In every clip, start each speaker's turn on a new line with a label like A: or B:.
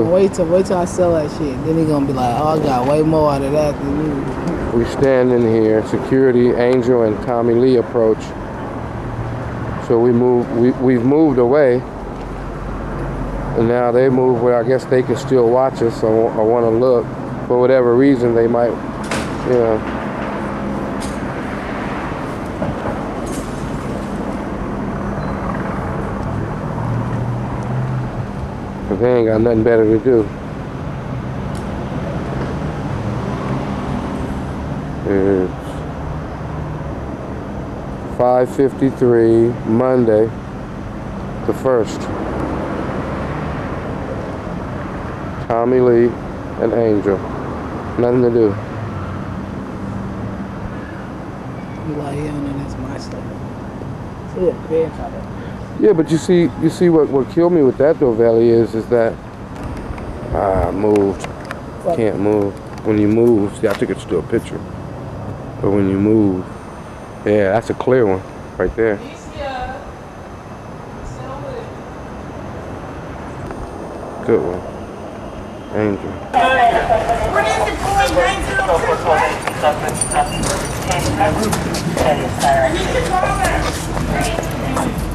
A: wait till I sell that shit. Then he gonna be like, oh, I got way more out of that than you.
B: We standing here. Security, Angel, and Tommy Lee approach. So we've moved away. And now they move where I guess they can still watch us. So I want to look. For whatever reason, they might, you know. But they ain't got nothing better to do. It's 5:53, Monday, the 1st. Tommy Lee and Angel. Nothing to do.
A: You like, yeah, and that's my stuff. See it, bench out there.
B: Yeah, but you see what killed me with that though, Valley, is that I moved. Can't move. When you move, see, I took it to a picture. But when you move, yeah, that's a clear one right there. Good one. Angel.
C: What is it, boy?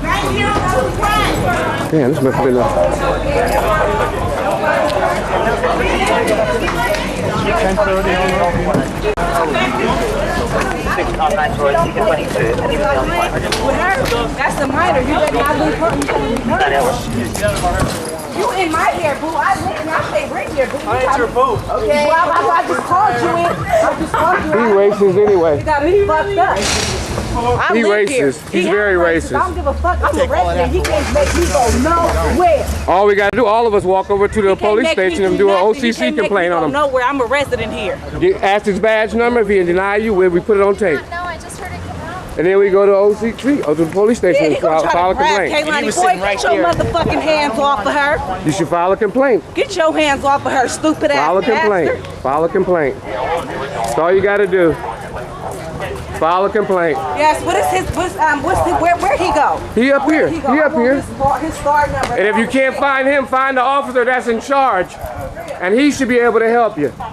C: 906?
B: Damn, this must have been a...
C: That's the minor. You better not lose her. You in my hair, boo. I say right here, boo. I ain't your boo. Okay. Well, I just called you in. I just called you in.
B: He racist anyway.
C: You got me fucked up.
B: He racist. He's very racist.
C: I don't give a fuck. I'm a resident. He can't make me go nowhere.
B: All we gotta do, all of us walk over to the police station and do an OCC complaint on him.
C: Nowhere. I'm a resident here.
B: Ask his badge number. If he deny you, we put it on tape.
D: No, I just heard it come out.
B: And then we go to OCC, or to the police station, and file a complaint.
C: Kaylani, boy, get your motherfucking hands off of her.
B: You should file a complaint.
C: Get your hands off of her, stupid ass.
B: File a complaint. File a complaint. That's all you gotta do. File a complaint.
C: Yes, what is his, where he go?
B: He up here. He up here.
C: His star number.
B: And if you can't find him, find the officer that's in charge, and he should be able to help you.
C: I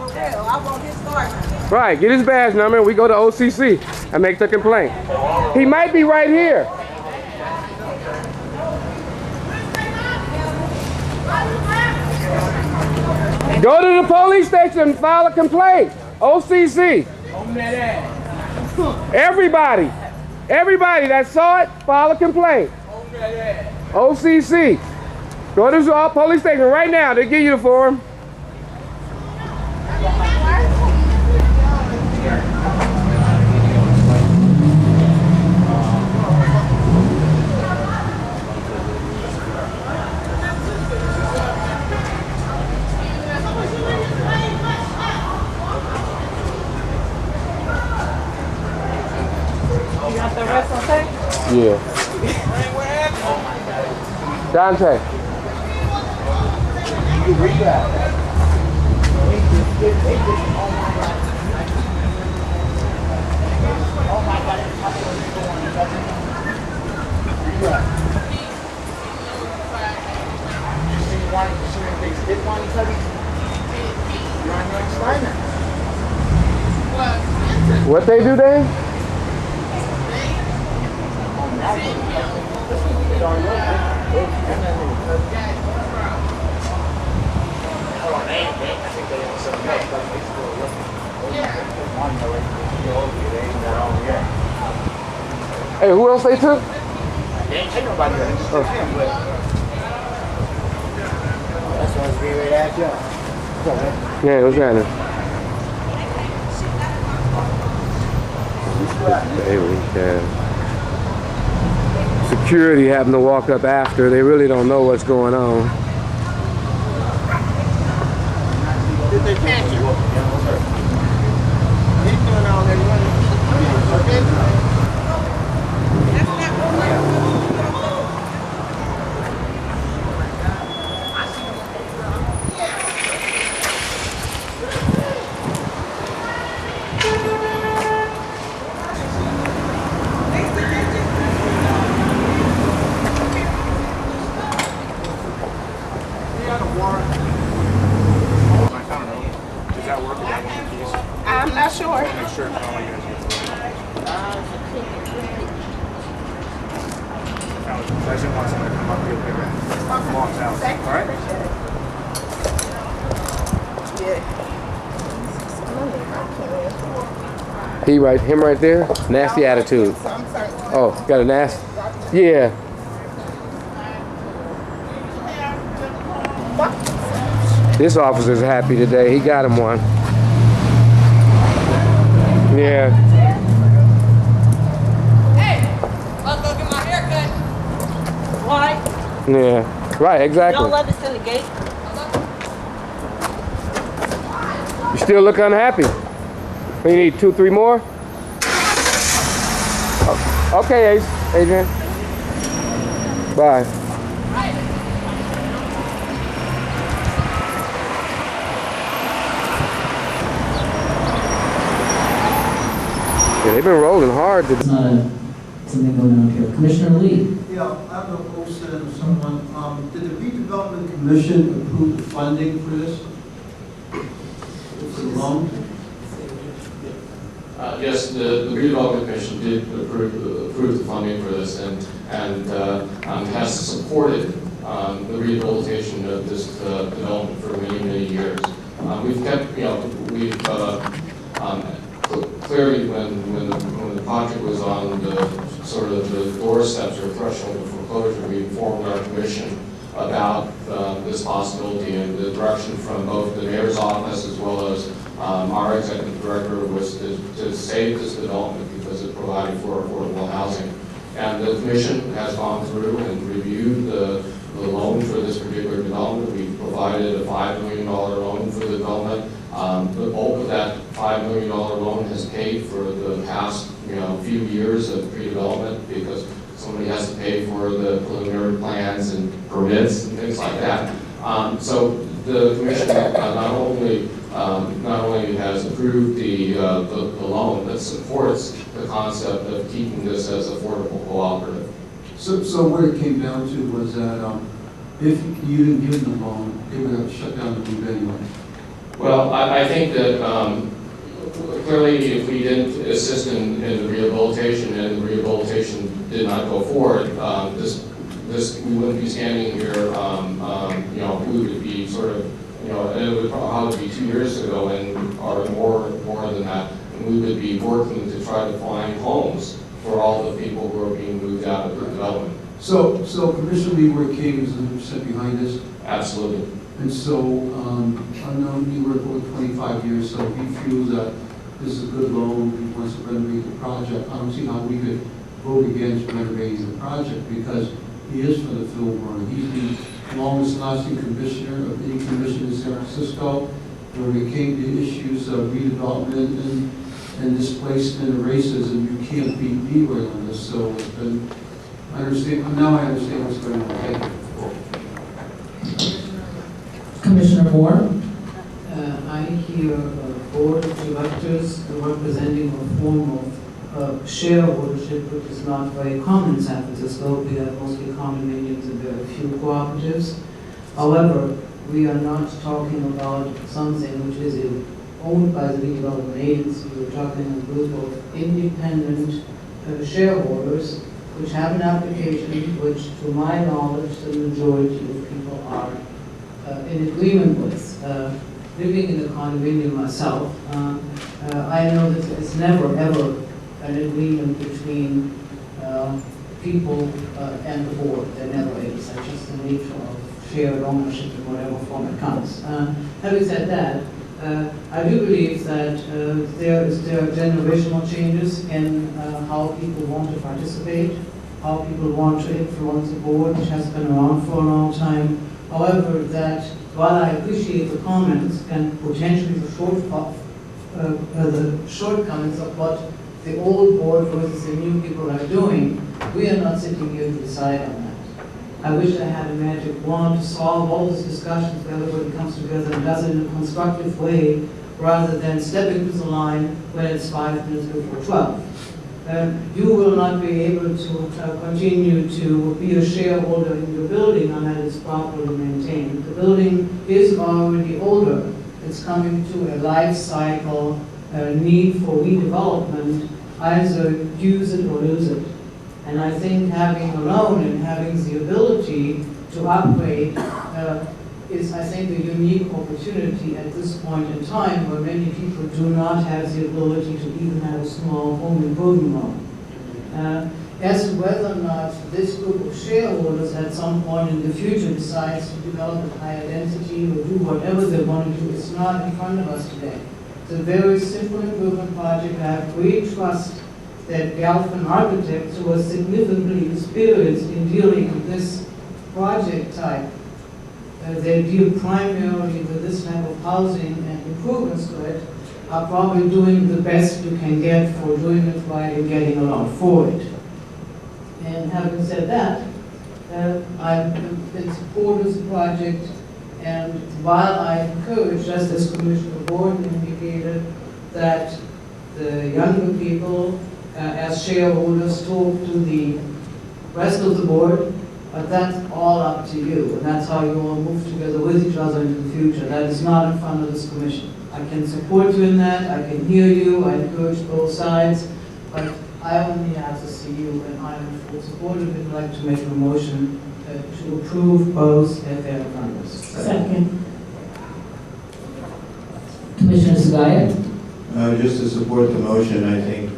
C: want his star number.
B: Right, get his badge number, and we go to OCC and make the complaint. He might be right here. Go to the police station and file a complaint. OCC. Everybody that saw it, file a complaint. OCC. Go to the police station right now. They give you the form. Yeah. Dante. You read that. Oh my God. What they do, Dave? Hey, who else they took? They ain't take nobody else. Oh. That's why it's being ready to ask you. Yeah, what's happening? Security having to walk up after. They really don't know what's going on.
E: Did they catch you? He's doing all that running. Okay.
C: not sure.
D: Make sure all you guys get I just want someone to come up real quick and mom's house. All right?
B: Him right there? Nasty attitude. Oh, got a nasty. Yeah. This officer's happy today. He got him one. Yeah.
C: Hey, let's go get my haircut. Why?
B: Yeah. Right, exactly.
C: Don't let us in the gate.
B: You still look unhappy. You need 2, 3 more? Oh, okay, Adrian. Bye. Yeah, they've been rolling hard.
F: It's not something going on here. Commissioner Lee.
G: Yeah, I have a question of someone. Did the redevelopment commission approve the funding for this? For the loan?
H: Yes, the redevelopment commission did approve the funding for this, and has supported the rehabilitation of this development for many years. We've kept, clearly when the project was on the sort of the doorsteps or threshold of foreclosure, we informed our commission about this possibility, and the direction from both the mayor's office as well as our executive director was to save this development because it provided for affordable housing. And the commission has gone through and reviewed the loan for this particular development. We provided a $5 million loan for the development. The bulk of that $5 million loan has paid for the past few years of pre-development because somebody has to pay for the preliminary plans and permits and things like that. So the commission not only has approved the loan, but supports the concept of keeping this as affordable cooperative.
G: So what it came down to was that if you didn't give them the loan, they would have to shut down the loop anyway.
H: Well, I think that clearly if we didn't assist in the rehabilitation and the rehabilitation did not go forward, we wouldn't be standing here, we would be sort of, and it would probably be 2 years ago or more than that, and we would be working to try to find homes for all the people who are being moved out of the development.
G: So Commissioner Leeward King is 100% behind this?
H: Absolutely.
G: And so, I've known Leeward for 25 years, so he feels that this is a good loan, he wants to renovate the project. I don't see how we could vote against renovating the project because he is for the FILLMORE. He's the longest lasting commissioner of any commission in San Francisco. When it came to issues of redevelopment and displacement and racism, you can't beat Leeward on this. So it's been, now I understand what's going on. Thank you.
F: Commissioner Moore.
A: I hear a board of directors representing a form of shareholdership, which is not very common in San Francisco. We have mostly condominiums and very few cooperatives. However, we are not talking about something which is owned by the redevelopment agency. We're talking a group of independent shareholders which have an application which, to my knowledge, the majority of people are in agreement with. Living in a condominium myself, I know that it's never ever an agreement between people and the board. There never is. That's just the nature of shared ownership in whatever form it comes. Having said that, I do believe that there are generational changes in how people want to participate, how people want to influence the board, which has been around for a long time. However, that while I appreciate the comments and potentially the shortcomings of what the old board versus the new people are doing, we are not sitting here to decide on that. I wish I had a magic wand to solve all these discussions where everybody comes together and does it in a constructive way, rather than stepping to the line when it's 5 minutes before 12. You will not be able to continue to be a shareholder in your building unless it's properly maintained. The building is already older. It's coming to a life cycle need for redevelopment, either use it or lose it. And I think having a loan and having the ability to upgrade is, I think, a unique opportunity at this point in time where many people do not have the ability to even have a small home improvement loan. As to whether or not this group of shareholders at some point in the future decides to develop a higher density or do whatever they want to do, it's not in front of us today. It's a very simple improvement project. I have great trust that Galpin architects, who are significantly experienced in dealing with this project type, they deal primarily with this type of housing and improvements to it, are probably doing the best you can get for doing it right and getting a loan for it. And having said that, I've been support of the project, and while I encourage, just as Commissioner Gordon indicated, that the younger people, as shareholders, talk to the rest of the board, but that's all up to you, and that's how you all move together with each other into the future. That is not in front of this commission. I can support you in that, I can hear you, I encourage both sides, but I only have to see you, and I am in full support of it. I'd like to make a motion to approve both if they're in front of us.
F: Second. Commissioner Sagaya?
I: Just to support the motion, I think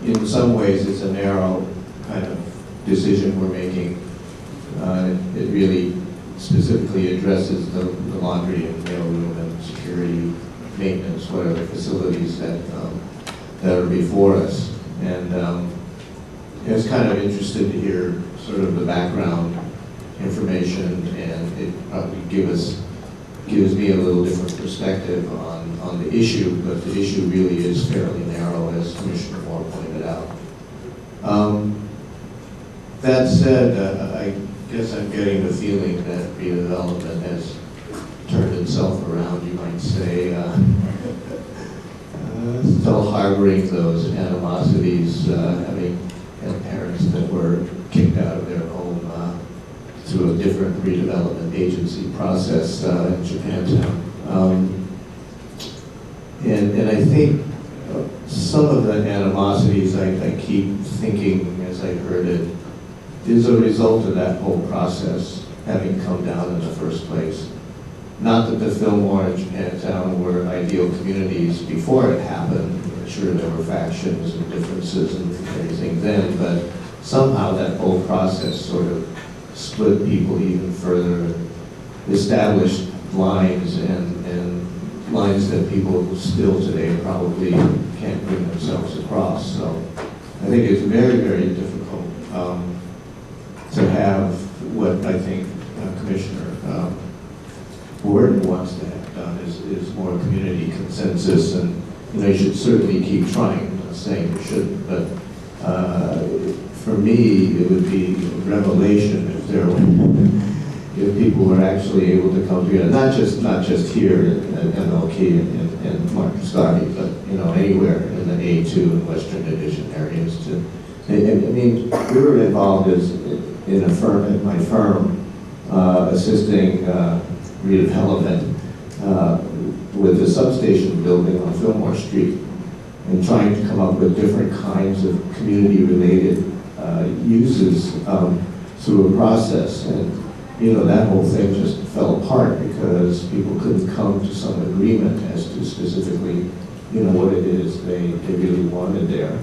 I: in some ways it's a narrow kind of decision we're making. It really specifically addresses the laundry and mailroom and security, maintenance, whatever facilities that are before us. And I was kind of interested to hear sort of the background information, and it probably gives me a little different perspective on the issue, but the issue really is fairly narrow, as Commissioner Moore pointed out. That said, I guess I'm getting the feeling that redevelopment has turned itself around, you might say, still harboring those animosities, having had parents that were kicked out of their home through a different redevelopment agency process in Japantown. And I think some of the animosities I keep thinking as I heard it is a result of that whole process having come down in the first place. Not that the Fillmore and Japantown were ideal communities before it happened. I'm sure there were factions and differences and everything then, but somehow that whole process sort of split people even further, established lines and lines that people still today probably can't bring themselves across. So I think it's very, very difficult to have what I think Commissioner Gordon wants to have done is more community consensus, and you should certainly keep trying. I'm not saying you shouldn't, but for me it would be a revelation if people were actually able to come together, not just here at MLK and Marcus Garvey, but anywhere in the A2 and Western Division areas. I mean, we were involved in a firm, at my firm, assisting redevelopment with the substation building on Fillmore Street, and trying to come up with different kinds of community-related uses through a process. And that whole thing just fell apart because people couldn't come to some agreement as to specifically, what it is they really wanted there.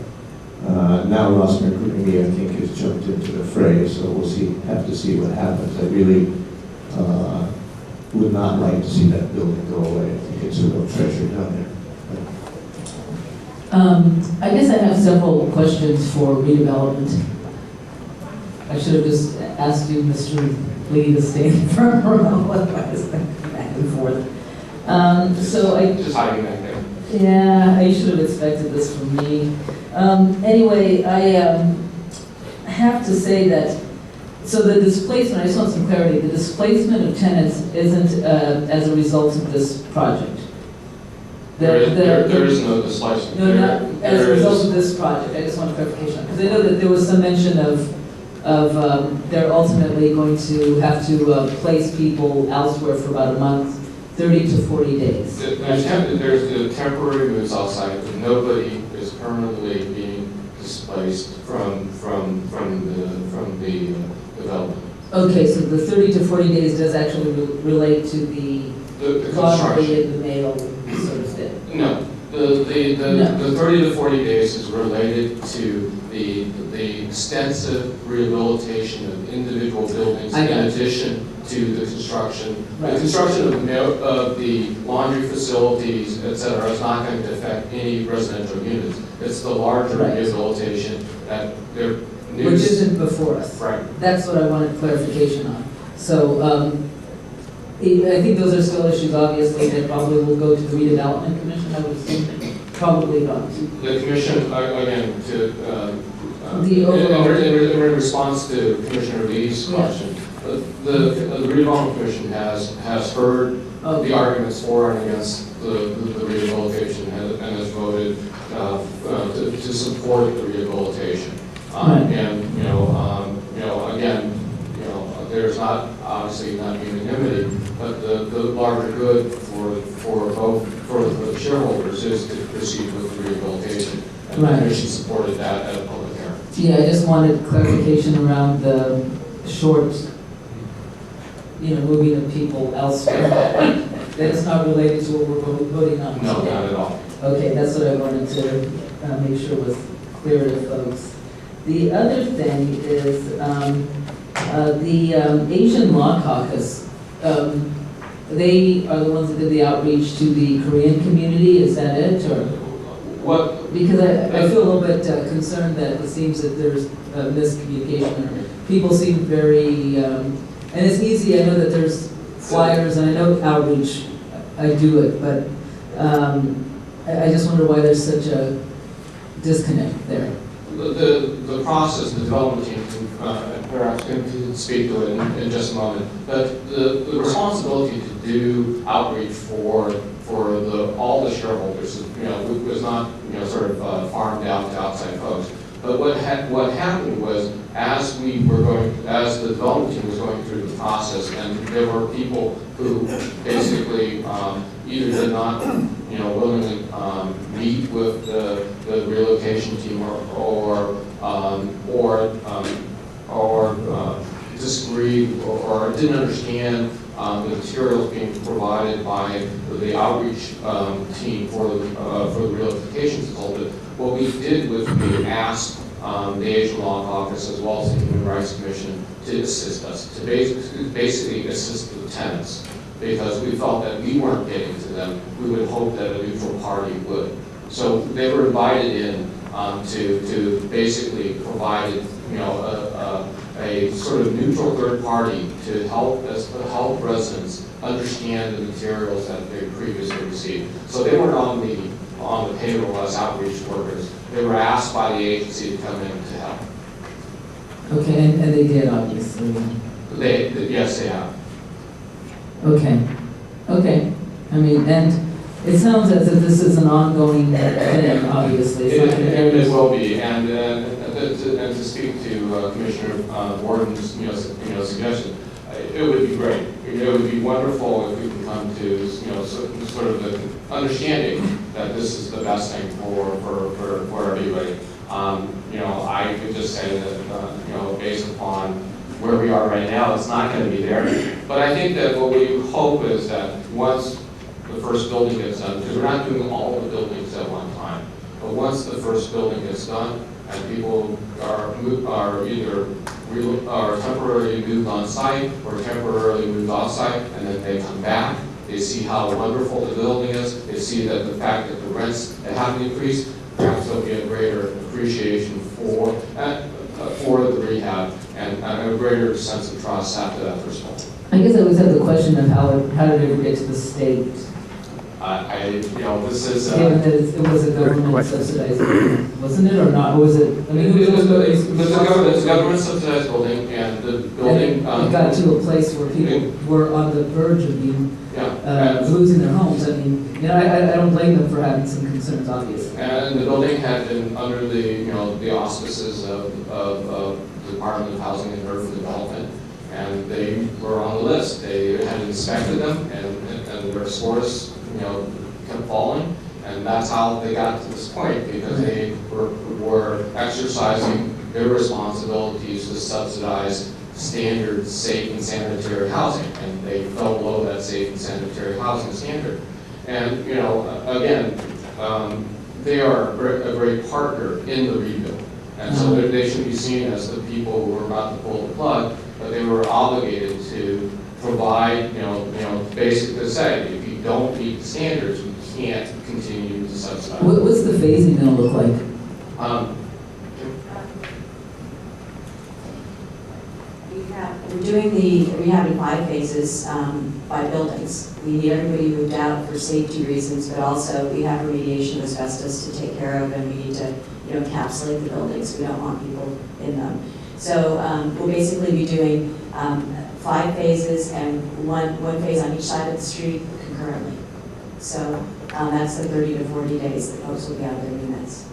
I: Now Ross McCreamy, I think, has jumped into the fray, so we'll have to see what happens. I really would not like to see that building go away. I think it's a real treasure down there.
F: I guess I have several questions for redevelopment. I should have just asked you, Mr. Lee, to stand firm around otherwise back and forth.
H: Just hiding back there.
F: Yeah, you should have expected this from me. Anyway, I have to say that, so the displacement, I just want some clarity, the displacement of tenants isn't as a result of this project.
H: There is no displacement.
F: No, not as a result of this project. I just want clarification, because I know that there was some mention of they're ultimately going to have to place people elsewhere for about a month 30 to 40 days.
H: There's the temporary moves outside, but nobody is permanently being displaced from the development.
F: Okay, so the 30 to 40 days does actually relate to the lottery and the mail sort of thing?
H: No. The 30 to 40 days is related to the extensive rehabilitation of individual buildings in addition to the construction.
F: Right.
H: The construction of the laundry facilities, et cetera, is not going to affect any residential units. It's the larger rehabilitation that they're
F: which isn't before us.
H: Right.
F: That's what I wanted clarification on. So I think those are still issues, obviously, that probably will go to the redevelopment commission, I would assume. Probably not.
H: The commission, again, in response to Commissioner Lee's question, the redevelopment commission has heard the arguments for and against the rehabilitation and has voted to support the rehabilitation. And again, there's not obviously not unanimity, but the larger good for the shareholders is to proceed with the rehabilitation, and the commission supported that at a public hearing.
F: Yeah, I just wanted clarification around the short, moving of people elsewhere. That it's not related to what we're voting on.
H: No, not at all.
F: Okay, that's what I wanted to make sure was clear to folks. The other thing is the Asian Law Caucus. They are the ones that did the outreach to the Korean community. Is that it, or
H: what?
F: Because I feel a little bit concerned that it seems that there's miscommunication. Or people seem very, and it's easy. I know that there's flyers, and I know outreach. I do it, but I just wonder why there's such a disconnect there.
H: The process, the development team perhaps can speak to it in just a moment. But the responsibility to do outreach for all the shareholders, was not sort of farmed out to outside folks. But what happened was, as the development team was going through the process, and there were people who basically either did not willingly meet with the relocation team or disagreed or didn't understand the materials being provided by the outreach team for the relocation consultant. What we did was we asked the Asian Law Caucus as well as the Human Rights Commission to assist us, to basically assist the tenants, because we felt that we weren't getting to them. We would hope that a neutral party would. So they were invited in to basically provide a sort of neutral third party to help residents understand the materials that they previously received. So they weren't on the payroll as outreach workers. They were asked by the agency to come in to help.
F: Okay, and they did, obviously.
H: Yes, they have.
F: Okay. I mean, and it sounds as if this is an ongoing thing, obviously.
H: It will be, and to speak to Commissioner Borden's suggestion, it would be great. It would be wonderful if we can come to sort of the understanding that this is the best thing for everybody. I could just say that based upon where we are right now, it's not going to be there. But I think that what we hope is that once the first building gets done, because we're not doing all the buildings at one time, but once the first building gets done and people are either temporarily moved on site or temporarily moved off site, and then they come back, they see how wonderful the building is, they see that the fact that the rents have increased, perhaps there'll be a greater appreciation for the rehab and a greater sense of trust after that first one.
F: I guess I always have the question of how did it ever get to the state?
H: This is
F: given that it was a government subsidized building, wasn't it, or not? Or was it? I mean,
H: it's a government subsidized building, and the building
F: it got to a place where people were on the verge of being losing their homes. I mean, I don't blame them for having some concerns, obviously.
H: And the building had been under the the auspices of the Department of Housing and Urban Development, and they were on the list. They had inspected them, and their scores, kept falling. And that's how they got to this point, because they were exercising their responsibilities to subsidize standard safe and sanitary housing, and they fell below that safe and sanitary housing standard. And again, they are a great partner in the rebuild, and so they should be seen as the people who were about to pull the plug, but they were obligated to provide, basically to say, if you don't meet the standards, we can't continue to subsidize.
F: What's the phasing gonna look like?
J: We're doing the rehab in 5 phases by buildings. We need everybody moved out for safety reasons, but also we have remediation of asbestos to take care of, and we need to encapsulate the buildings. We don't want people in them. So we'll basically be doing 5 phases and one phase on each side of the street concurrently. So that's the 30 to 40 days that folks will be out of their units.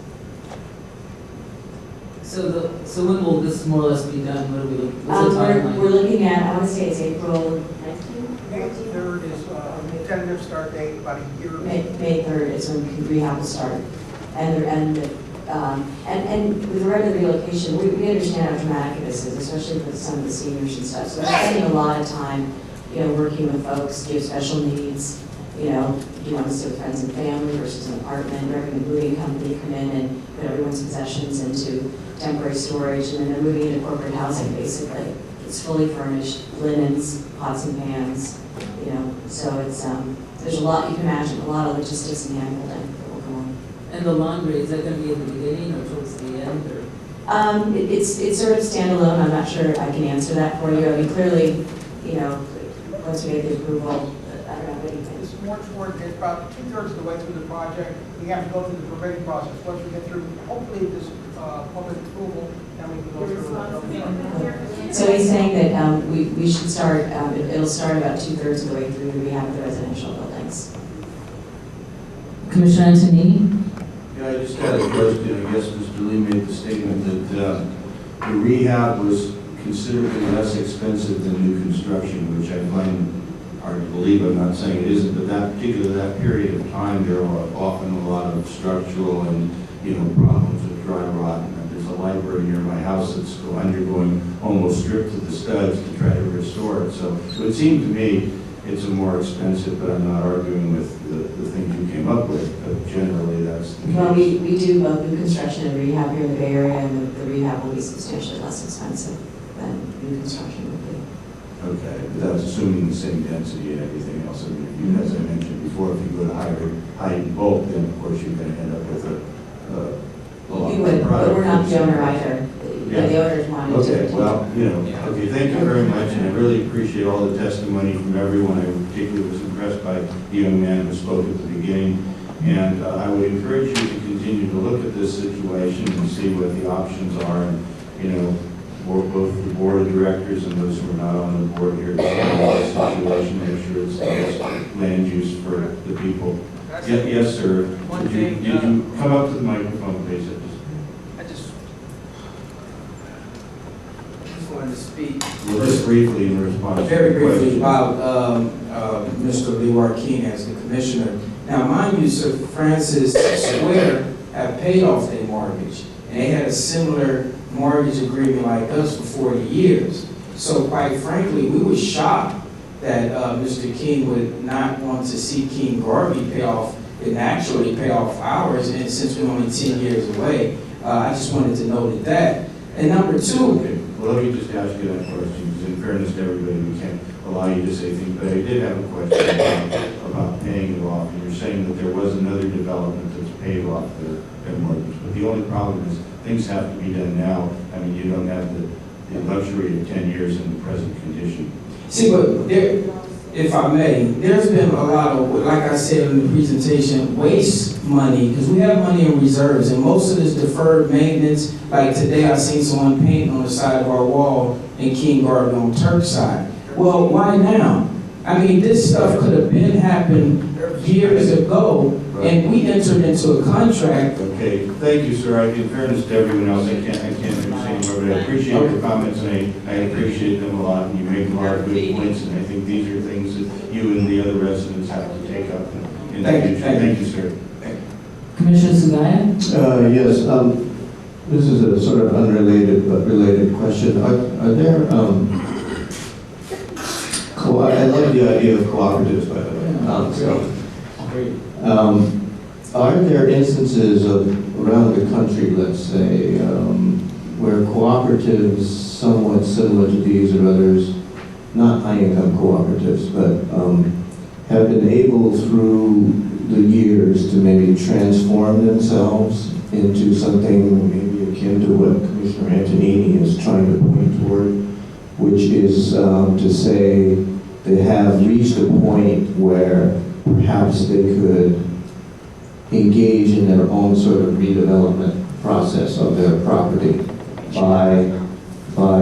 F: So when will this more or less be done? What are we looking? What's the timeline?
J: We're looking at, I want to say it's April 19th?
E: May 3rd is the tentative start date, about a year.
J: May 3rd is when rehab will start. And with regard to the relocation, we understand how dramatic this is, especially for some of the seniors and stuff. So we're spending a lot of time, working with folks who have special needs. Do you want to stay with friends and family versus an apartment? We're having a moving company come in and put everyone's possessions into temporary storage, and then they're moving into corporate housing, basically. It's fully furnished, linens, pots and pans, so it's, there's a lot, you can imagine, a lot of logistics and hand-holding that will go on.
F: And the laundry, is that going to be at the beginning or towards the end? Or?
J: It's sort of standalone. I'm not sure I can answer that for you. I mean, clearly, once we get the approval, I don't have anything.
E: It's more toward, it's about 2/3 of the way through the project. We have to go through the permitting process. Once we get through, hopefully, this public approval, then we can go through.
J: So he's saying that we should start, it'll start about 2/3 of the way through the rehab of the residential buildings.
F: Commissioner Antonini?
I: Yeah, I just had a question. I guess Mr. Lee made the statement that the rehab was considerably less expensive than new construction, which I find hard to believe. I'm not saying it isn't, but that period of time, there are often a lot of structural and problems with dry rot. And there's a library near my house that's undergoing almost stripped to the studs to try to restore it. So it seemed to me it's a more expensive, but I'm not arguing with the things you came up with. But generally, that's the case.
J: Well, we do both new construction and rehab here in the Bay Area, and the rehab will be substantially less expensive than new construction would be.
I: Okay, but that's assuming the same density and everything else. I mean, as I mentioned before, if you go to height and bulk, then of course you're going to end up with a lot
J: You would,
I: of
J: but we're not
I: product.
J: the owner either.
I: Yeah.
J: The owner's wanting to.
I: Okay, well, okay, thank you very much, and I really appreciate all the testimony from everyone. I particularly was impressed by the young man who spoke at the beginning, and I would encourage you to continue to look at this situation and see what the options are, and, both the board of directors and those who are not on the board here to see the situation, make sure it's the best land use for the people. Yes, sir. Did you come up to the microphone, please?
K: I just wanted to speak.
I: Well, just briefly in response.
K: Very briefly about Mr. Leroy King as the commissioner. Now, mind you, Sir Francis Square have paid off their mortgage, and they had a similar mortgage agreement like us for 40 years. So quite frankly, we were shocked that Mr. King would not want to see King Garvey pay off and actually pay off ours, and since we're only 10 years away, I just wanted to note that. And number two.
I: Okay. Well, let me just ask you that question, because in fairness to everybody, we can't allow you to say things, but I did have a question about paying it off. And you're saying that there was another development that's paid off their mortgage, but the only problem is things have to be done now. I mean, you don't have the luxury of 10 years in the present condition.
K: See, but there, if I may, there's been a lot of, like I said in the presentation, waste money, because we have money in reserves, and most of this deferred maintenance, like today I seen someone paint on the side of our wall in King Garden on Turk side. Well, why now? I mean, this stuff could have been happened years ago, and we entered into a contract.
I: Okay, thank you, sir. In fairness to everyone else, I can't understand why
L: but I appreciate your comments, and I appreciate them a lot, and you make a lot of good points, and I think these are things that you and the other residents have to take up in the future. Thank you, sir.
F: Commissioner Sugaya?
I: Yes, this is a sort of unrelated but related question. Are there, I love the idea of cooperatives, by the way. Are there instances around the country, let's say, where cooperatives somewhat similar to these or others, not high-income cooperatives, but have been able through the years to maybe transform themselves into something maybe akin to what Commissioner Antonini is trying to point toward, which is to say they have reached a point where perhaps they could engage in their own sort of redevelopment process of their property by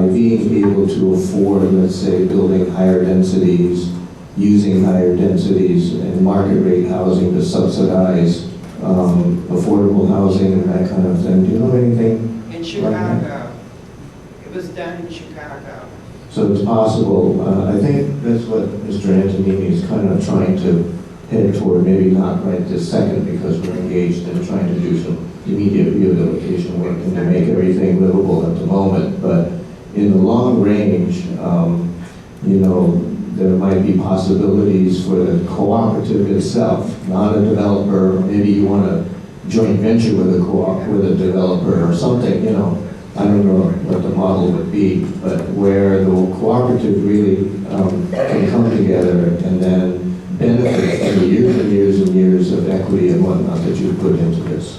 I: being able to afford, let's say, building higher densities, using higher densities and market rate housing to subsidize affordable housing and that kind of thing. Do you know anything?
E: In Chicago. It was done in Chicago.
I: So it's possible. I think that's what Mr. Antonini is kind of trying to head toward, maybe not right this second because we're engaged in trying to do some immediate rehabilitation work and to make everything livable at the moment. But in the long range, you know, there might be possibilities for the cooperative itself, not a developer, or maybe you want to joint venture with a co-op, with a developer or something, you know. I don't know what the model would be, but where the cooperative really can come together and then benefit from the years and years and years of equity and whatnot that you put into this.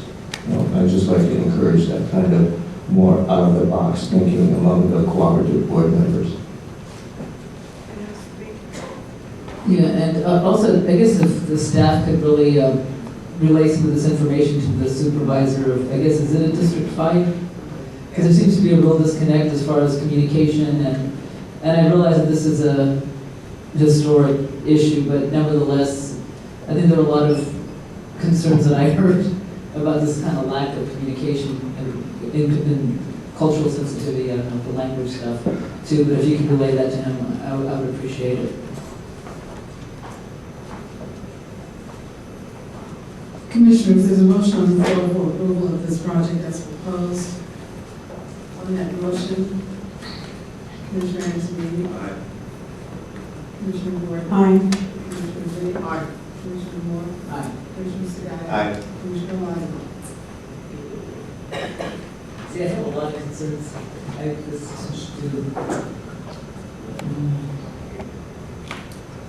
I: You know, I'd just like to encourage that kind of more out-of-the-box thinking among the cooperative board members.
F: Yeah, and also, I guess if the staff could really relay some of this information to the supervisor of, I guess, is it a District 5? Because there seems to be a real disconnect as far as communication, and I realize that this is a historic issue, but nevertheless, I think there are a lot of concerns that I heard about this kind of lack of communication and in cultural sensitivity, I don't know, the language stuff too, but if you could relay that to him, I would appreciate it.
M: Commissioners, there's a motion on the floor for approval of this project as proposed. On that motion, Commissioner Antonini. Aye. Commissioner Gordon. Aye. Commissioner Lee. Aye. Commissioner Moore.
F: Aye.
M: Commissioner Sugaya.
I: Aye.
M: Commissioner Lyon.
F: See, I have a lot of concerns. I have this to do.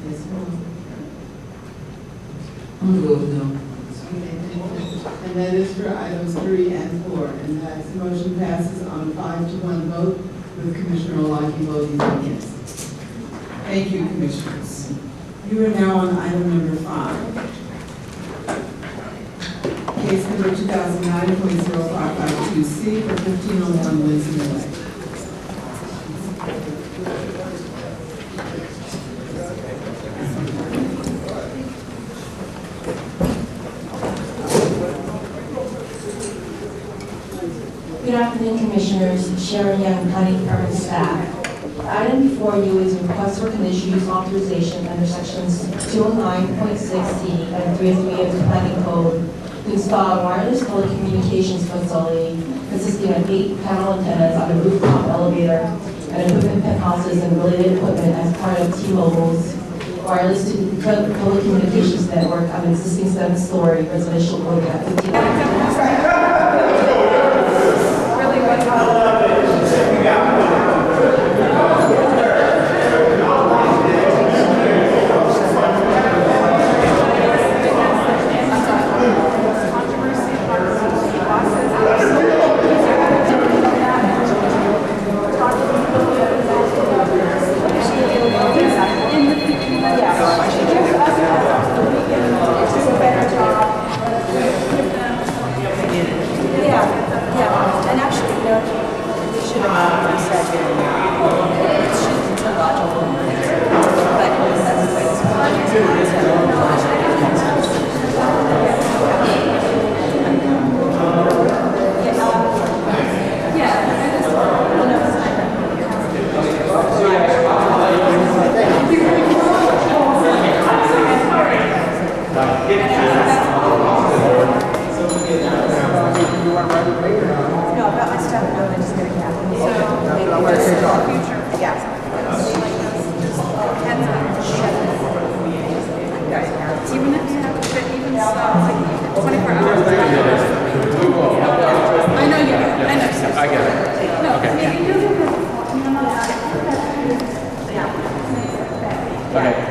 F: Yes, I'm gonna go with no.
M: And that is for items 3 and 4. And that motion passes on 5-1 vote with Commissioner Olaki voting yes. Thank you, Commissioners. You are now on item number 5. Case number 2009.0552C for 1501 Winston Way.
N: Good afternoon, Commissioners. Sharon Young, Planning Department staff. The item before you is a request for conditional use authorization under sections 209.6C and 303 of the Planning Code to install a wireless telecommunications facility consisting of 8 panel antennas on a rooftop elevator and equipment penthouses and related equipment as part of T-Mobile's wireless telecommunications network on an existing 7-story residential building at 15.
C: No, I've got my stuff, and I'm just gonna cap it. So, future, yeah. Heads up. Even if you have, but even so, like 24 hours. I know you get it. I know. I get it. No, maybe you do.
D: Okay.